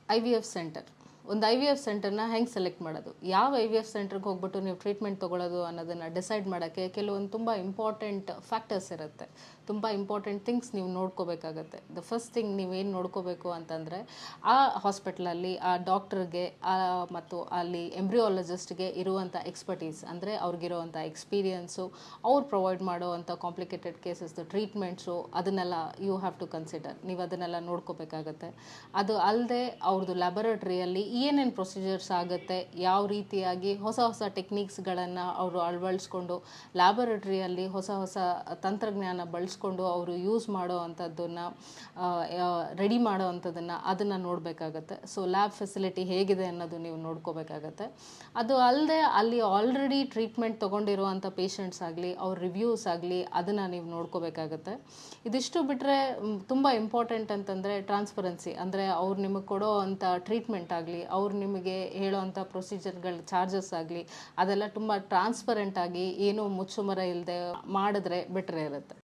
IVF centre. ಒಂದು IVF ಸೆಂಟರ್ನ ಹೆಂಗೆ select ಮಾಡೋದು, ಯಾವ IVF ಸೆಂಟರ್ಗೆ ಹೋಗ್ಬಿಟ್ಟು ನೀವು ಟ್ರೀಟ್ಮೆಂಟ್ ತೊಗೊಳ್ಳೋದು ಅನ್ನೋದನ್ನು ಡಿಸೈಡ್ ಮಾಡೋಕ್ಕೆ ಕೆಲವೊಂದು ತುಂಬ ಇಂಪಾರ್ಟೆಂಟ್ ಫ್ಯಾಕ್ಟರ್ಸ್ ಇರುತ್ತೆ, ತುಂಬ ಇಂಪಾರ್ಟೆಂಟ್ ಥಿಂಗ್ಸ್ ನೀವು ನೋಡ್ಕೋಬೇಕಾಗತ್ತೆ. ದ ಫಸ್ಟ್ ಥಿಂಗ್ ನೀವೇನು ನೋಡ್ಕೋಬೇಕು ಅಂತಂದರೆ, ಆ ಹಾಸ್ಪಿಟ್ಲಲ್ಲಿ ಆ ಡಾಕ್ಟ್ರಿಗೆ ಮತ್ತು ಅಲ್ಲಿ ಎಂಬ್ರಿಯಾಲಜಿಸ್ಟ್ಗೆ ಇರುವಂಥ ಎಕ್ಸ್ಪರ್ಟೀಸ್, ಅಂದರೆ ಅವ್ರಿಗಿರುವಂಥ ಎಕ್ಸ್ಪೀರಿಯನ್ಸು, ಅವ್ರು ಪ್ರೊವೈಡ್ ಮಾಡುವಂಥ ಕಾಂಪ್ಲಿಕೇಟೆಡ್ ಕೇಸಸ್ದು ಟ್ರೀಟ್ಮೆಂಟ್ಸು, ಅದನ್ನೆಲ್ಲ ಯು ಹ್ಯಾವ್ ಟು ಕನ್ಸಿಡರ್. ನೀವು ಅದನ್ನೆಲ್ಲ ನೋಡ್ಕೋಬೇಕಾಗತ್ತೆ. ಅದು ಅಲ್ಲದೆ ಅವ್ರದ್ದು ಲ್ಯಾಬೊರೇಟ್ರಿಯಲ್ಲಿ ಏನೇನು ಪ್ರೊಸೀಜರ್ಸ್ ಆಗುತ್ತೆ, ಯಾವ ರೀತಿಯಾಗಿ ಹೊಸ ಹೊಸ ಟೆಕ್ನಿಕ್ಸ್ಗಳನ್ನು ಅವರು ಅಳವಡಿಸ್ಕೊಂಡು ಲ್ಯಾಬೊರೇಟ್ರಿಯಲ್ಲಿ ಹೊಸ ಹೊಸ ತಂತ್ರಜ್ಞಾನ ಬಳಸ್ಕೊಂಡು ಅವರು ಯೂಸ್ ಮಾಡೋ ಅಂಥದ್ದನ್ನು ರೆಡಿ ಮಾಡೋ ಅಂಥದ್ದನ್ನು ಅದನ್ನು ನೋಡಬೇಕಾಗತ್ತೆ. ಸೊ ಲ್ಯಾಬ್ ಫೆಸಿಲಿಟಿ ಹೇಗಿದೆ ಅನ್ನೋದು ನೀವು ನೋಡ್ಕೋಬೇಕಾಗತ್ತೆ. ಅದು ಅಲ್ಲದೆ ಅಲ್ಲಿ ಆಲ್ರೆಡಿ ಟ್ರೀಟ್ಮೆಂಟ್ ತೊಗೊಂಡಿರುವಂಥ ಪೇಷಂಟ್ಸ್ ಆಗಲಿ, ಅವ್ರ ರಿವ್ಯೂಸ್ ಆಗಲಿ, ಅದನ್ನು ನೀವು ನೋಡ್ಕೋಬೇಕಾಗತ್ತೆ. ಇದಿಷ್ಟು ಬಿಟ್ಟರೆ ತುಂಬ ಇಂಪಾರ್ಟೆಂಟ್ ಅಂತಂದರೆ ಟ್ರಾನ್ಸ್ಪರೆನ್ಸಿ, ಅಂದರೆ ಅವ್ರು ನಿಮಗೆ ಕೊಡೋ ಅಂಥ ಟ್ರೀಟ್ಮೆಂಟ್ ಆಗಲಿ, ಅವ್ರು ನಿಮಗೆ ಹೇಳೋ ಅಂಥ ಪ್ರೊಸೀಜರ್ಗಳ ಚಾರ್ಜಸ್ ಆಗಲಿ, ಅದೆಲ್ಲ ತುಂಬ ಟ್ರಾನ್ಸ್ಪರೆಂಟ್ ಆಗಿ ಏನೂ ಮುಚ್ಚುಮರೆ ಇಲ್ಲದೆ ಮಾಡಿದ್ರೆ ಬೆಟ್ರ್ ಇರುತ್ತೆ.